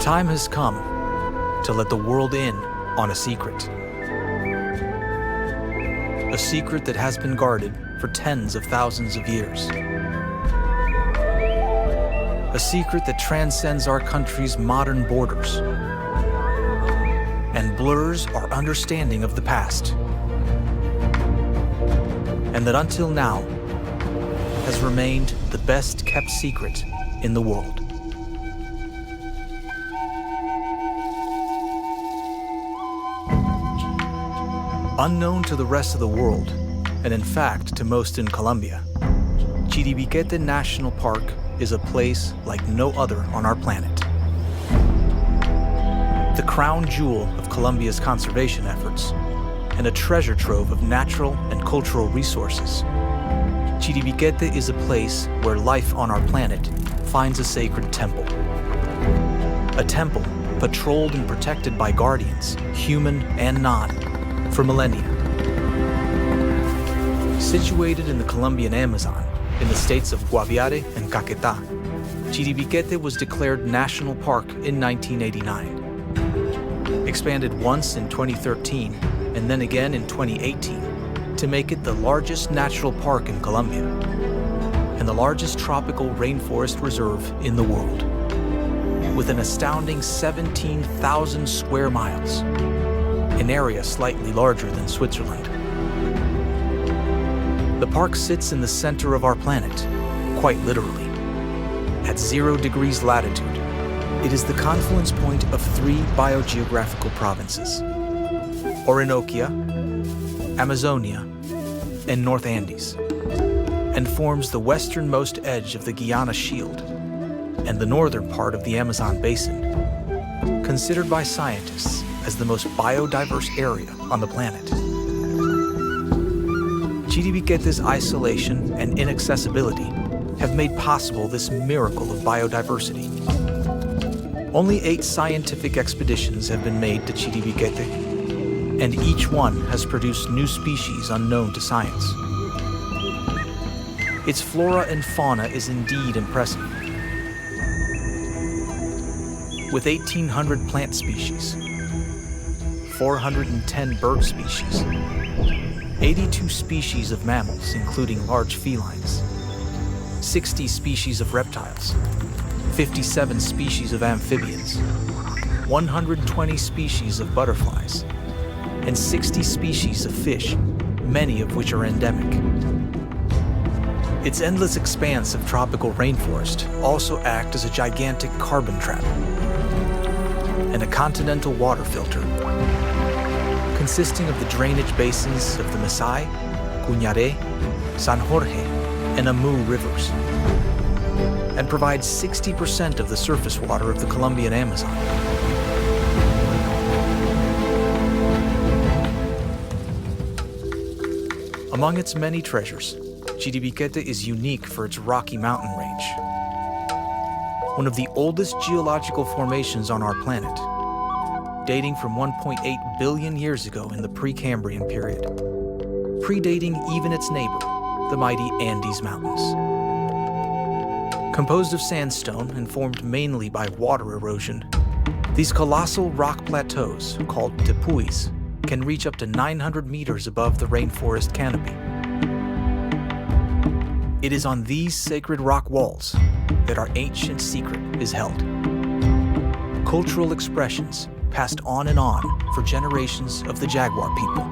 time has come to let the world in on a secret. A secret that has been guarded for tens of thousands of years. A secret that transcends our country's modern borders and blurs our understanding of the past. And that until now has remained the best kept secret in the world. Unknown to the rest of the world, and in fact to most in Colombia, Chiribiquete National Park is a place like no other on our planet. The crown jewel of Colombia's conservation efforts, and a treasure trove of natural and cultural resources, Chiribiquete is a place where life on our planet finds a sacred temple. A temple patrolled and protected by guardians, human and non, for millennia. Situated in the Colombian Amazon, in the states of Guaviare and Caquetá, Chiribiquete was declared National Park in 1989. Expanded once in 2013 and then again in 2018 to make it the largest natural park in Colombia and the largest tropical rainforest reserve in the world, with an astounding 17,000 square miles, an area slightly larger than Switzerland. The park sits in the center of our planet, quite literally. At 0 degrees latitude, it is the confluence point of 3 biogeographical provinces: Orinoquia, Amazonia, and North Andes, and forms the westernmost edge of the Guiana Shield and the northern part of the Amazon basin, considered by scientists as the most biodiverse area on the planet. Chiribiquete's isolation and inaccessibility have made possible this miracle of biodiversity. Only 8 scientific expeditions have been made to Chiribiquete, and each one has produced new species unknown to science. Its flora and fauna is indeed impressive. With 1,800 plant species, 410 bird species, 82 species of mammals, including large felines, 60 species of reptiles, 57 species of amphibians, 120 species of butterflies, and 60 species of fish, many of which are endemic. Its endless expanse of tropical rainforest also act as a gigantic carbon trap and a continental water filter, consisting of the drainage basins of the Masai, Cuñare, San Jorge, and Amu rivers, and provides 60% of the surface water of the Colombian Amazon. Among its many treasures, Chiribiquete is unique for its rocky mountain range, one of the oldest geological formations on our planet, dating from 1.8 billion years ago in the Precambrian period, predating even its neighbor, the mighty Andes Mountains. Composed of sandstone and formed mainly by water erosion, these colossal rock plateaus, called tepuis, can reach up to 900 meters above the rainforest canopy. It is on these sacred rock walls that our ancient secret is held. Cultural expressions passed on and on for generations of the Jaguar people,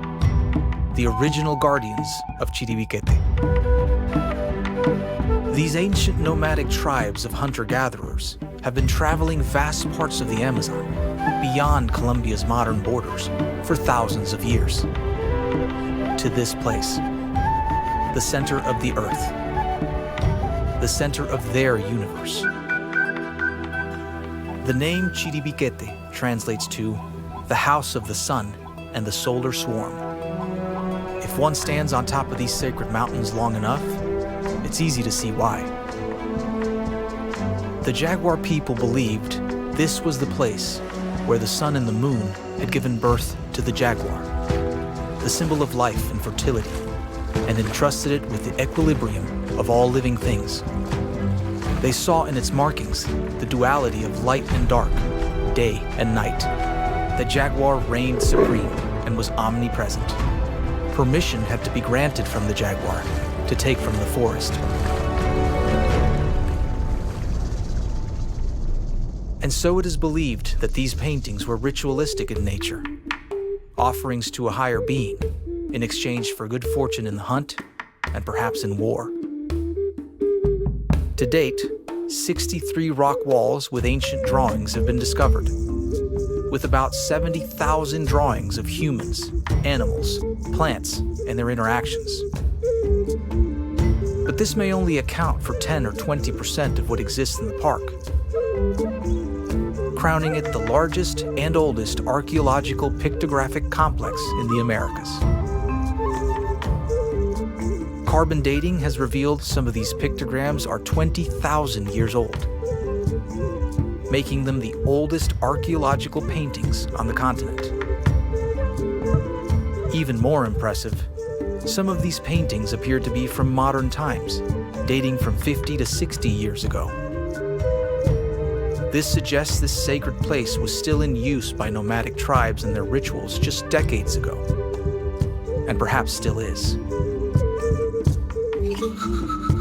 the original guardians of Chiribiquete. These ancient nomadic tribes of hunter-gatherers have been traveling vast parts of the Amazon, beyond Colombia's modern borders, for thousands of years. To this place, the center of the earth, the center of their universe. The name Chiribiquete translates to the house of the sun and the solar swarm. If one stands on top of these sacred mountains long enough, it's easy to see why. The Jaguar people believed this was the place where the sun and the moon had given birth to the jaguar, the symbol of life and fertility, and entrusted it with the equilibrium of all living things. They saw in its markings the duality of light and dark, day and night. The jaguar reigned supreme and was omnipresent. Permission had to be granted from the jaguar to take from the forest. And so it is believed that these paintings were ritualistic in nature, offerings to a higher being in exchange for good fortune in the hunt and perhaps in war. To date, 63 rock walls with ancient drawings have been discovered, with about 70,000 drawings of humans, animals, plants, and their interactions. But this may only account for 10 or 20% of what exists in the park, crowning it the largest and oldest archaeological pictographic complex in the Americas. Carbon dating has revealed some of these pictograms are 20,000 years old, making them the oldest archaeological paintings on the continent. Even more impressive, some of these paintings appear to be from modern times, dating from 50 to 60 years ago. This suggests this sacred place was still in use by nomadic tribes and their rituals just decades ago, and perhaps still is.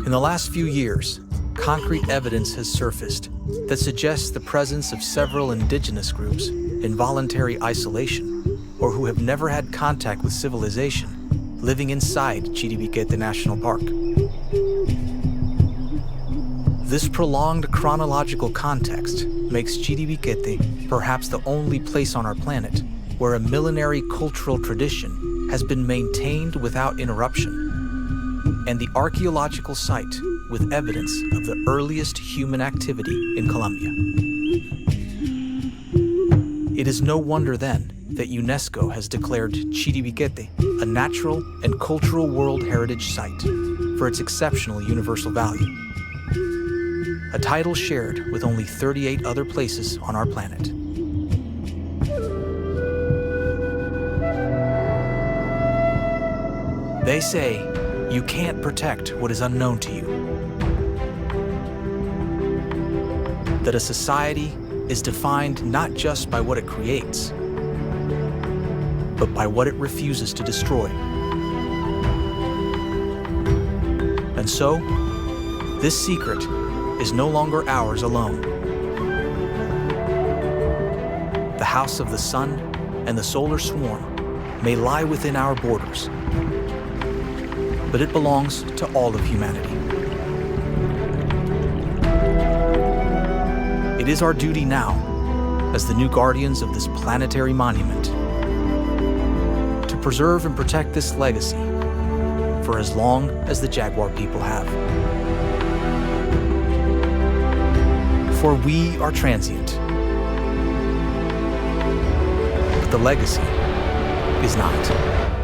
In the last few years, concrete evidence has surfaced that suggests the presence of several indigenous groups in voluntary isolation or who have never had contact with civilization living inside Chiribiquete National Park. This prolonged chronological context makes Chiribiquete perhaps the only place on our planet where a millenary cultural tradition has been maintained without interruption, and the archaeological site with evidence of the earliest human activity in Colombia. It is no wonder then that UNESCO has declared Chiribiquete a natural and cultural World Heritage Site for its exceptional universal value, a title shared with only 38 other places on our planet. They say you can't protect what is unknown to you, that a society is defined not just by what it creates, but by what it refuses to destroy. And so, this secret is no longer ours alone. The house of the sun and the solar swarm may lie within our borders, but it belongs to all of humanity. It is our duty now, as the new guardians of this planetary monument, to preserve and protect this legacy for as long as the Jaguar people have. For we are transient, but the legacy is not.